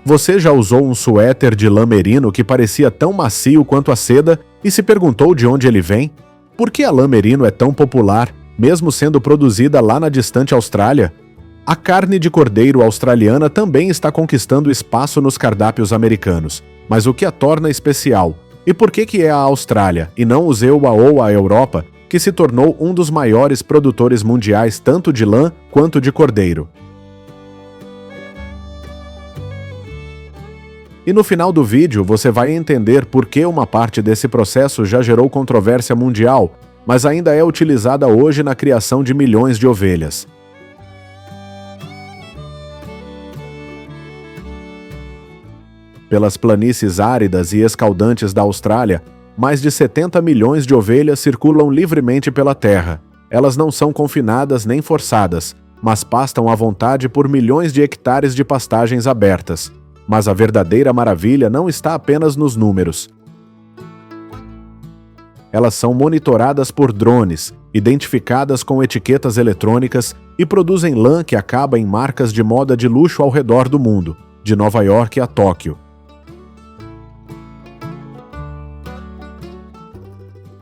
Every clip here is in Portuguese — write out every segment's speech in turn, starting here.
Você já usou um suéter de lã merino que parecia tão macio quanto a seda e se perguntou de onde ele vem? Por que a lã merino é tão popular, mesmo sendo produzida lá na distante Austrália? A carne de cordeiro australiana também está conquistando espaço nos cardápios americanos. Mas o que a torna especial? E por que é a Austrália, e não os EUA ou a Europa, que se tornou um dos maiores produtores mundiais tanto de lã quanto de cordeiro? E no final do vídeo você vai entender por que uma parte desse processo já gerou controvérsia mundial, mas ainda é utilizada hoje na criação de milhões de ovelhas. Pelas planícies áridas e escaldantes da Austrália, mais de 70 milhões de ovelhas circulam livremente pela terra. Elas não são confinadas nem forçadas, mas pastam à vontade por milhões de hectares de pastagens abertas. Mas a verdadeira maravilha não está apenas nos números. Elas são monitoradas por drones, identificadas com etiquetas eletrônicas e produzem lã que acaba em marcas de moda de luxo ao redor do mundo, de Nova York a Tóquio.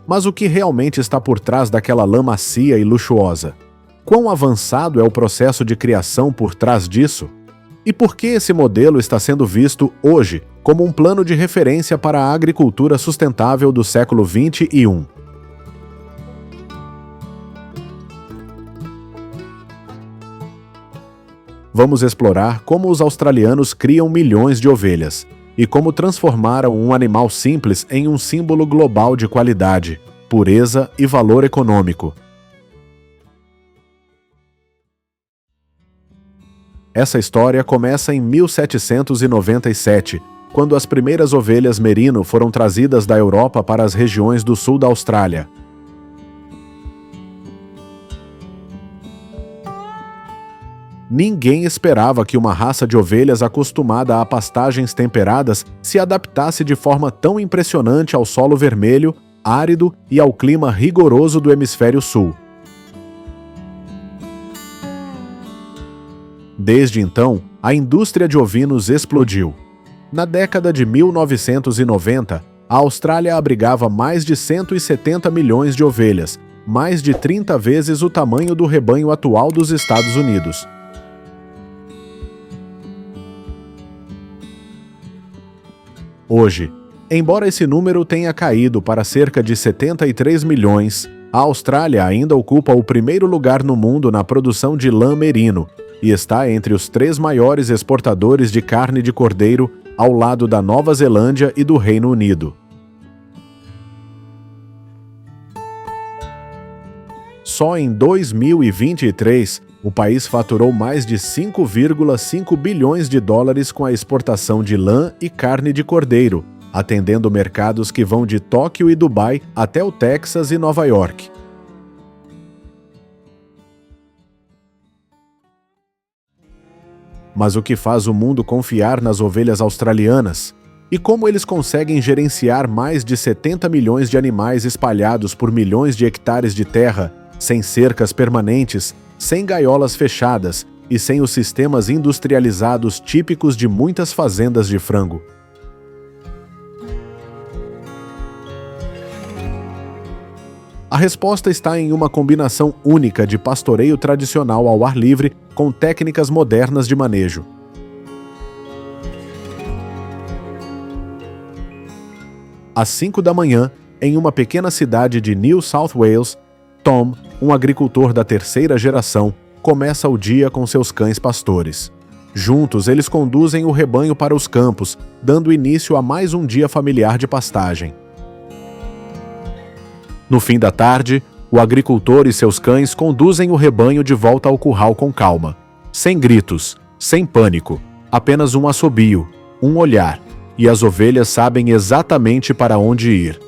Mas o que realmente está por trás daquela lã macia e luxuosa? Quão avançado é o processo de criação por trás disso? E por que esse modelo está sendo visto hoje como um plano de referência para a agricultura sustentável do século XXI? Vamos explorar como os australianos criam milhões de ovelhas e como transformaram um animal simples em um símbolo global de qualidade, pureza e valor econômico. Essa história começa em 1797, quando as primeiras ovelhas merino foram trazidas da Europa para as regiões do sul da Austrália. Ninguém esperava que uma raça de ovelhas acostumada a pastagens temperadas se adaptasse de forma tão impressionante ao solo vermelho, árido e ao clima rigoroso do hemisfério sul. Desde então, a indústria de ovinos explodiu. Na década de 1990, a Austrália abrigava mais de 170 milhões de ovelhas, mais de 30 vezes o tamanho do rebanho atual dos Estados Unidos. Hoje, embora esse número tenha caído para cerca de 73 milhões, a Austrália ainda ocupa o primeiro lugar no mundo na produção de lã merino e está entre os 3 maiores exportadores de carne de cordeiro, ao lado da Nova Zelândia e do Reino Unido. Só em 2023, o país faturou mais de 5,5 bilhões de dólares com a exportação de lã e carne de cordeiro, atendendo mercados que vão de Tóquio e Dubai até o Texas e Nova York. Mas o que faz o mundo confiar nas ovelhas australianas? E como eles conseguem gerenciar mais de 70 milhões de animais espalhados por milhões de hectares de terra, sem cercas permanentes, sem gaiolas fechadas e sem os sistemas industrializados típicos de muitas fazendas de frango? A resposta está em uma combinação única de pastoreio tradicional ao ar livre com técnicas modernas de manejo. Às 5 da manhã, em uma pequena cidade de New South Wales, Tom, um agricultor da 3ª geração, começa o dia com seus cães pastores. Juntos, eles conduzem o rebanho para os campos, dando início a mais um dia familiar de pastagem. No fim da tarde, o agricultor e seus cães conduzem o rebanho de volta ao curral com calma. Sem gritos, sem pânico, apenas um assobio, um olhar, e as ovelhas sabem exatamente para onde ir.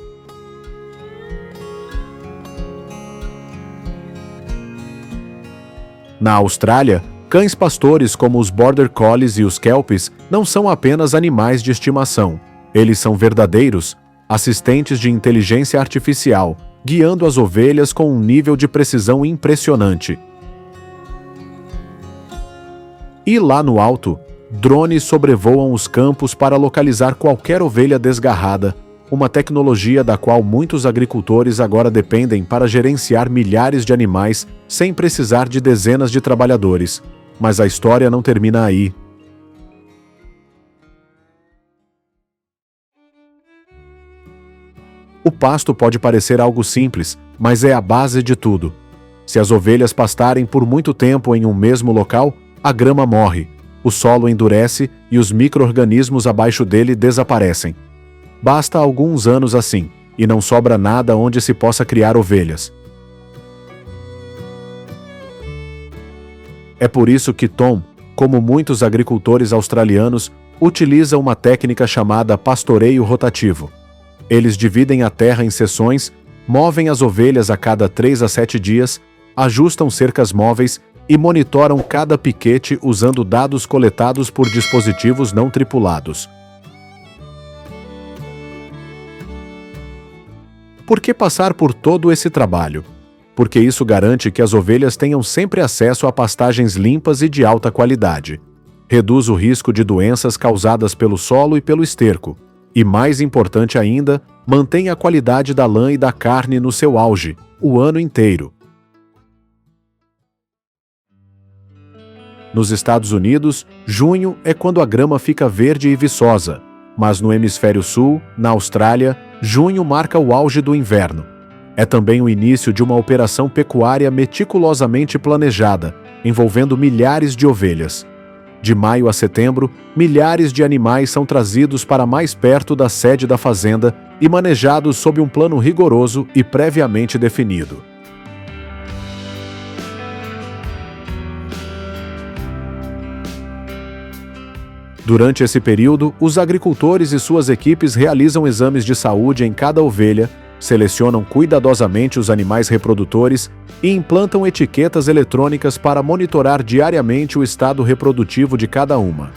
Na Austrália, cães pastores como os Border Collies e os Kelpies não são apenas animais de estimação. Eles são verdadeiros assistentes de inteligência artificial, guiando as ovelhas com um nível de precisão impressionante. E lá no alto, Drones sobrevoam os campos para localizar qualquer ovelha desgarrada, uma tecnologia da qual muitos agricultores agora dependem para gerenciar milhares de animais sem precisar de dezenas de trabalhadores. Mas a história não termina aí. O pasto pode parecer algo simples, mas é a base de tudo. Se as ovelhas pastarem por muito tempo em um mesmo local, a grama morre, o solo endurece e os micro-organismos abaixo dele desaparecem. Basta alguns anos assim, e não sobra nada onde se possa criar ovelhas. É por isso que Tom, como muitos agricultores australianos, utiliza uma técnica chamada pastoreio rotativo. Eles dividem a terra em seções, movem as ovelhas a cada 3 a 7 dias, ajustam cercas móveis e monitoram cada piquete usando dados coletados por dispositivos não tripulados. Por que passar por todo esse trabalho? Porque isso garante que as ovelhas tenham sempre acesso a pastagens limpas e de alta qualidade. Reduz o risco de doenças causadas pelo solo e pelo esterco. E, mais importante ainda, mantém a qualidade da lã e da carne no seu auge, o ano inteiro. Nos Estados Unidos, junho é quando a grama fica verde e viçosa, mas no hemisfério sul, na Austrália, junho marca o auge do inverno. É também o início de uma operação pecuária meticulosamente planejada, envolvendo milhares de ovelhas. De maio a setembro, milhares de animais são trazidos para mais perto da sede da fazenda e manejados sob um plano rigoroso e previamente definido. Durante esse período, os agricultores e suas equipes realizam exames de saúde em cada ovelha, selecionam cuidadosamente os animais reprodutores e implantam etiquetas eletrônicas para monitorar diariamente o estado reprodutivo de cada uma.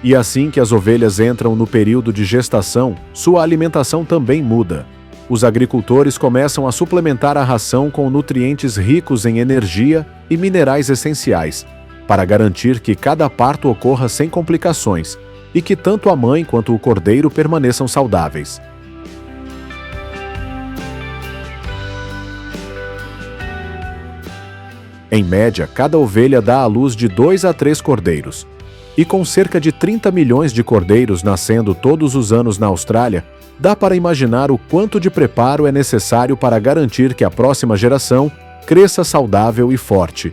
E assim que as ovelhas entram no período de gestação, sua alimentação também muda. Os agricultores começam a suplementar a ração com nutrientes ricos em energia e minerais essenciais, para garantir que cada parto ocorra sem complicações e que tanto a mãe quanto o cordeiro permaneçam saudáveis. Em média, cada ovelha dá à luz de 2 a 3 cordeiros. E com cerca de 30 milhões de cordeiros nascendo todos os anos na Austrália, dá para imaginar o quanto de preparo é necessário para garantir que a próxima geração cresça saudável e forte.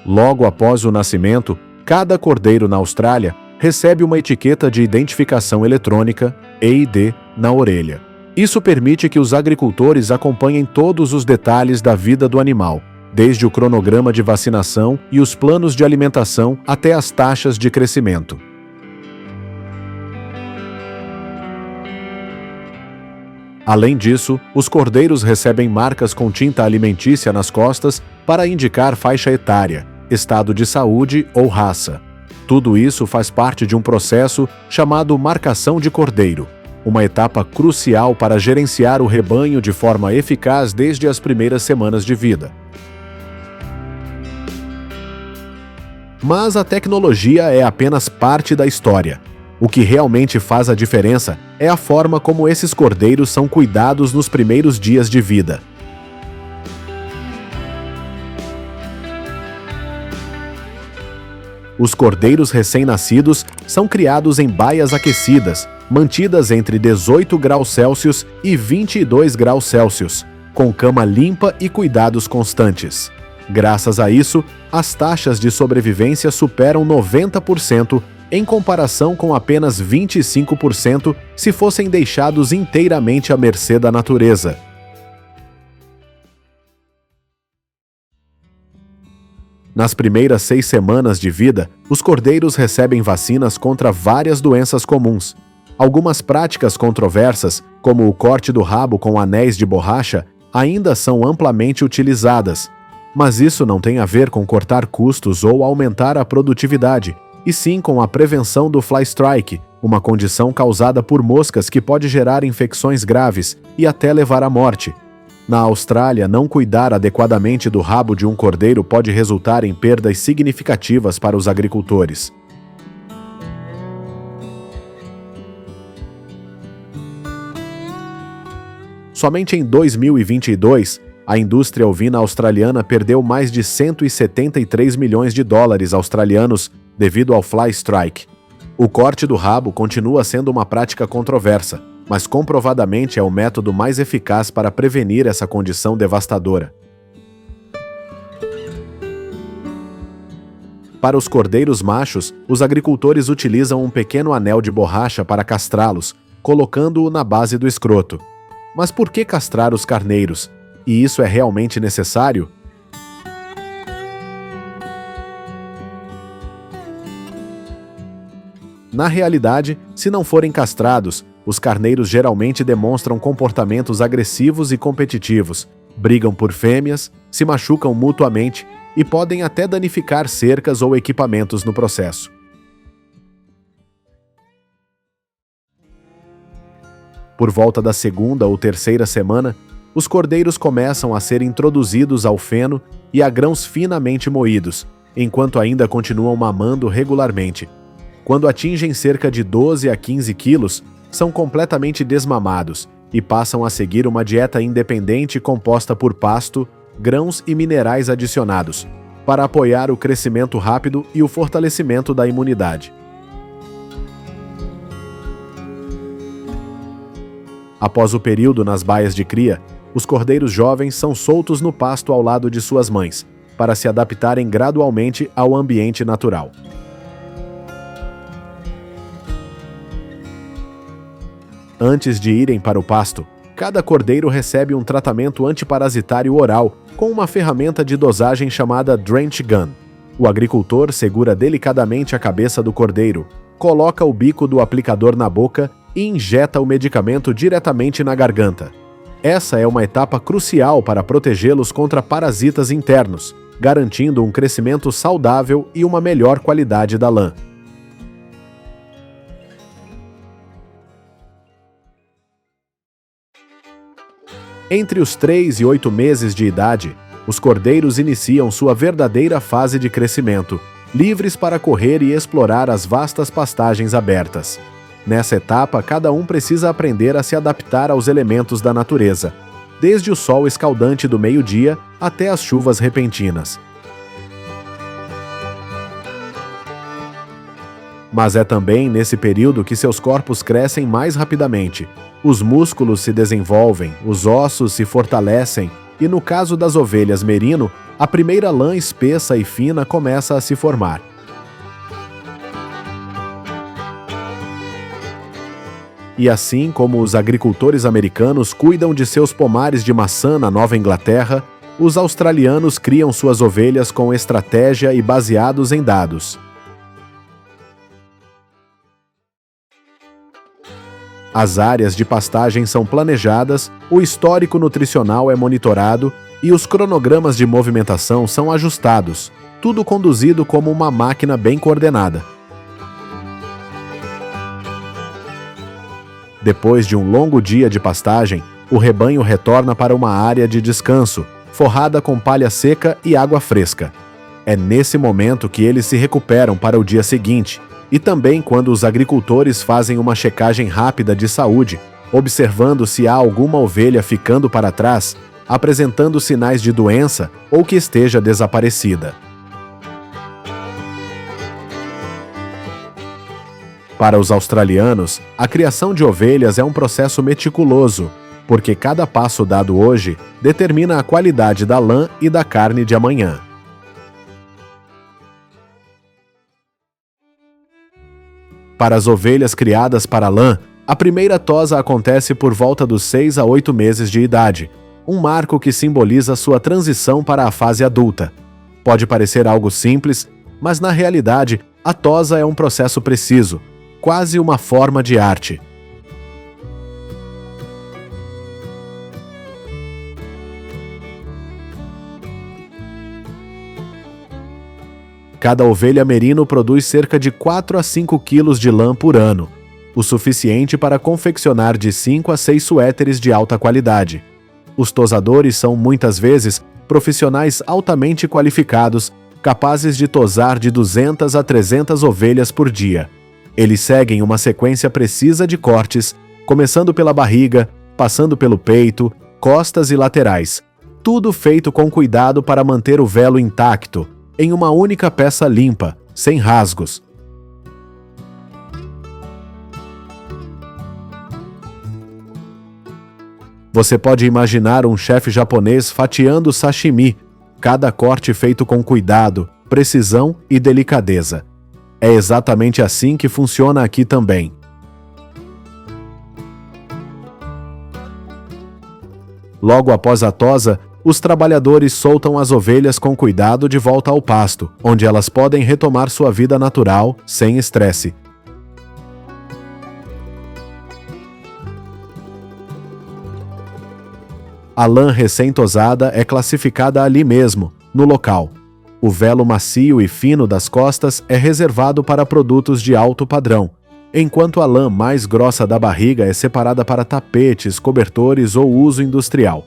Logo após o nascimento, cada cordeiro na Austrália recebe uma etiqueta de identificação eletrônica, EID, na orelha. Isso permite que os agricultores acompanhem todos os detalhes da vida do animal, desde o cronograma de vacinação e os planos de alimentação até as taxas de crescimento. Além disso, os cordeiros recebem marcas com tinta alimentícia nas costas para indicar faixa etária, estado de saúde ou raça. Tudo isso faz parte de um processo chamado marcação de cordeiro, uma etapa crucial para gerenciar o rebanho de forma eficaz desde as primeiras semanas de vida. Mas a tecnologia é apenas parte da história. O que realmente faz a diferença é a forma como esses cordeiros são cuidados nos primeiros dias de vida. Os cordeiros recém-nascidos são criados em baias aquecidas, mantidas entre 18 graus Celsius e 22 graus Celsius, com cama limpa e cuidados constantes. Graças a isso, as taxas de sobrevivência superam 90%, em comparação com apenas 25% se fossem deixados inteiramente à mercê da natureza. Nas primeiras 6 semanas de vida, os cordeiros recebem vacinas contra várias doenças comuns. Algumas práticas controversas, como o corte do rabo com anéis de borracha, ainda são amplamente utilizadas. Mas isso não tem a ver com cortar custos ou aumentar a produtividade, e sim com a prevenção do fly strike, uma condição causada por moscas que pode gerar infecções graves e até levar à morte. Na Austrália, não cuidar adequadamente do rabo de um cordeiro pode resultar em perdas significativas para os agricultores. Somente em 2022, a indústria ovina australiana perdeu mais de 173 milhões de dólares australianos devido ao fly strike. O corte do rabo continua sendo uma prática controversa, mas comprovadamente é o método mais eficaz para prevenir essa condição devastadora. Para os cordeiros machos, os agricultores utilizam um pequeno anel de borracha para castrá-los, colocando-o na base do escroto. Mas por que castrar os carneiros? E isso é realmente necessário? Na realidade, se não forem castrados, os carneiros geralmente demonstram comportamentos agressivos e competitivos, brigam por fêmeas, se machucam mutuamente e podem até danificar cercas ou equipamentos no processo. Por volta da segunda ou terceira semana, os cordeiros começam a ser introduzidos ao feno e a grãos finamente moídos, enquanto ainda continuam mamando regularmente. Quando atingem cerca de 12 a 15 quilos, são completamente desmamados e passam a seguir uma dieta independente composta por pasto, grãos e minerais adicionados, para apoiar o crescimento rápido e o fortalecimento da imunidade. Após o período nas baias de cria, os cordeiros jovens são soltos no pasto ao lado de suas mães, para se adaptarem gradualmente ao ambiente natural. Antes de irem para o pasto, cada cordeiro recebe um tratamento antiparasitário oral com uma ferramenta de dosagem chamada Drench Gun. O agricultor segura delicadamente a cabeça do cordeiro, coloca o bico do aplicador na boca e injeta o medicamento diretamente na garganta. Essa é uma etapa crucial para protegê-los contra parasitas internos, garantindo um crescimento saudável e uma melhor qualidade da lã. Entre os 3 e 8 meses de idade, os cordeiros iniciam sua verdadeira fase de crescimento, livres para correr e explorar as vastas pastagens abertas. Nessa etapa, cada um precisa aprender a se adaptar aos elementos da natureza, desde o sol escaldante do meio-dia até as chuvas repentinas. Mas é também nesse período que seus corpos crescem mais rapidamente. Os músculos se desenvolvem, os ossos se fortalecem e, no caso das ovelhas merino, a primeira lã espessa e fina começa a se formar. E assim como os agricultores americanos cuidam de seus pomares de maçã na Nova Inglaterra, os australianos criam suas ovelhas com estratégia e baseados em dados. As áreas de pastagem são planejadas, o histórico nutricional é monitorado e os cronogramas de movimentação são ajustados, tudo conduzido como uma máquina bem coordenada. Depois de um longo dia de pastagem, o rebanho retorna para uma área de descanso, forrada com palha seca e água fresca. É nesse momento que eles se recuperam para o dia seguinte, e também quando os agricultores fazem uma checagem rápida de saúde, observando se há alguma ovelha ficando para trás, apresentando sinais de doença ou que esteja desaparecida. Para os australianos, a criação de ovelhas é um processo meticuloso, porque cada passo dado hoje determina a qualidade da lã e da carne de amanhã. Para as ovelhas criadas para lã, a primeira tosa acontece por volta dos 6 a 8 meses de idade, um marco que simboliza sua transição para a fase adulta. Pode parecer algo simples, mas na realidade, a tosa é um processo preciso, quase uma forma de arte. Cada ovelha merino produz cerca de 4 a 5 quilos de lã por ano, o suficiente para confeccionar de 5 a 6 suéteres de alta qualidade. Os tosadores são, muitas vezes, profissionais altamente qualificados, capazes de tosar de 200 a 300 ovelhas por dia. Eles seguem uma sequência precisa de cortes, começando pela barriga, passando pelo peito, costas e laterais. Tudo feito com cuidado para manter o velo intacto, em uma única peça limpa, sem rasgos. Você pode imaginar um chefe japonês fatiando sashimi, cada corte feito com cuidado, precisão e delicadeza. É exatamente assim que funciona aqui também. Logo após a tosa, os trabalhadores soltam as ovelhas com cuidado de volta ao pasto, onde elas podem retomar sua vida natural, sem estresse. A lã recém-tosada é classificada ali mesmo, no local. O velo macio e fino das costas é reservado para produtos de alto padrão, enquanto a lã mais grossa da barriga é separada para tapetes, cobertores ou uso industrial.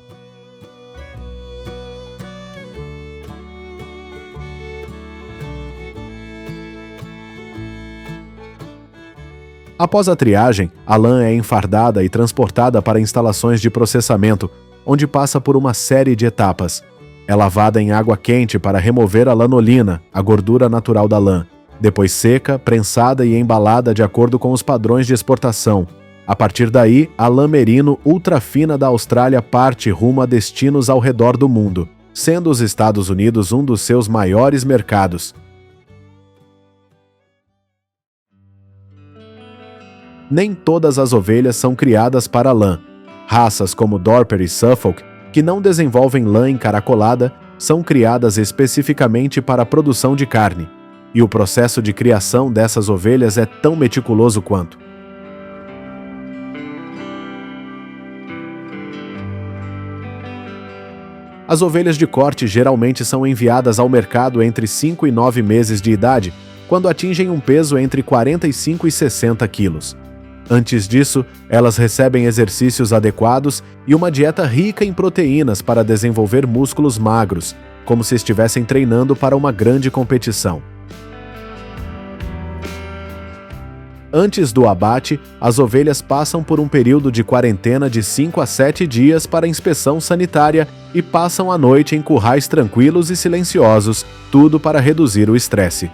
Após a triagem, a lã é enfardada e transportada para instalações de processamento, onde passa por uma série de etapas. É lavada em água quente para remover a lanolina, a gordura natural da lã. Depois seca, prensada e embalada de acordo com os padrões de exportação. A partir daí, a lã merino ultra fina da Austrália parte rumo a destinos ao redor do mundo, sendo os Estados Unidos um dos seus maiores mercados. Nem todas as ovelhas são criadas para lã. Raças como Dorper e Suffolk, que não desenvolvem lã encaracolada, são criadas especificamente para a produção de carne, e o processo de criação dessas ovelhas é tão meticuloso quanto. As ovelhas de corte geralmente são enviadas ao mercado entre 5 e 9 meses de idade, quando atingem um peso entre 45 e 60 quilos. Antes disso, elas recebem exercícios adequados e uma dieta rica em proteínas para desenvolver músculos magros, como se estivessem treinando para uma grande competição. Antes do abate, as ovelhas passam por um período de quarentena de 5 a 7 dias para inspeção sanitária e passam a noite em currais tranquilos e silenciosos, tudo para reduzir o estresse.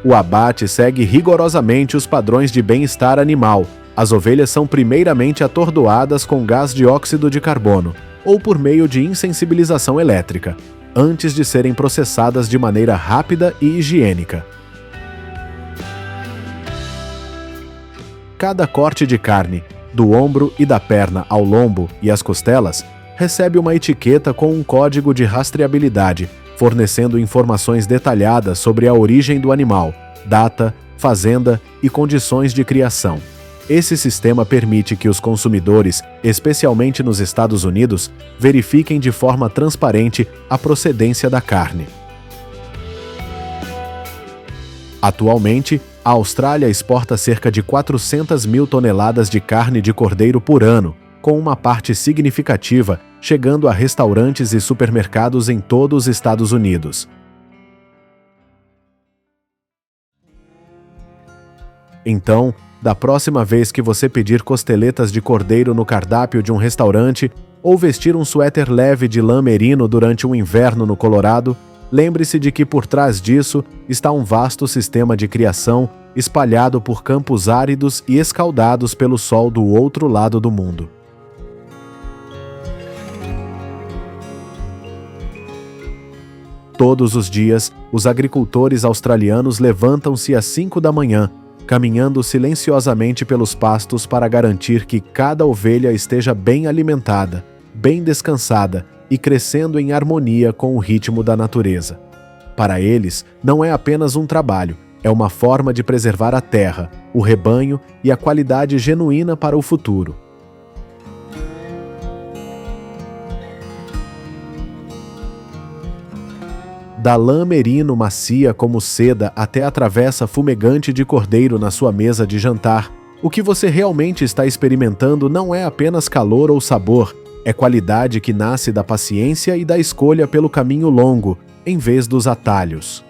O abate segue rigorosamente os padrões de bem-estar animal. As ovelhas são primeiramente atordoadas com gás de óxido de carbono, ou por meio de insensibilização elétrica, antes de serem processadas de maneira rápida e higiênica. Cada corte de carne, do ombro e da perna ao lombo e às costelas, recebe uma etiqueta com um código de rastreabilidade, fornecendo informações detalhadas sobre a origem do animal, data, fazenda e condições de criação. Esse sistema permite que os consumidores, especialmente nos Estados Unidos, verifiquem de forma transparente a procedência da carne. Atualmente, a Austrália exporta cerca de 400 mil toneladas de carne de cordeiro por ano, com uma parte significativa chegando a restaurantes e supermercados em todos os Estados Unidos. Então, da próxima vez que você pedir costeletas de cordeiro no cardápio de um restaurante ou vestir um suéter leve de lã merino durante um inverno no Colorado, lembre-se de que por trás disso está um vasto sistema de criação espalhado por campos áridos e escaldados pelo sol do outro lado do mundo. Todos os dias, os agricultores australianos levantam-se às 5 da manhã, caminhando silenciosamente pelos pastos para garantir que cada ovelha esteja bem alimentada, bem descansada e crescendo em harmonia com o ritmo da natureza. Para eles, não é apenas um trabalho, é uma forma de preservar a terra, o rebanho e a qualidade genuína para o futuro. Da lã merino macia como seda até a travessa fumegante de cordeiro na sua mesa de jantar, o que você realmente está experimentando não é apenas calor ou sabor, é qualidade que nasce da paciência e da escolha pelo caminho longo, em vez dos atalhos.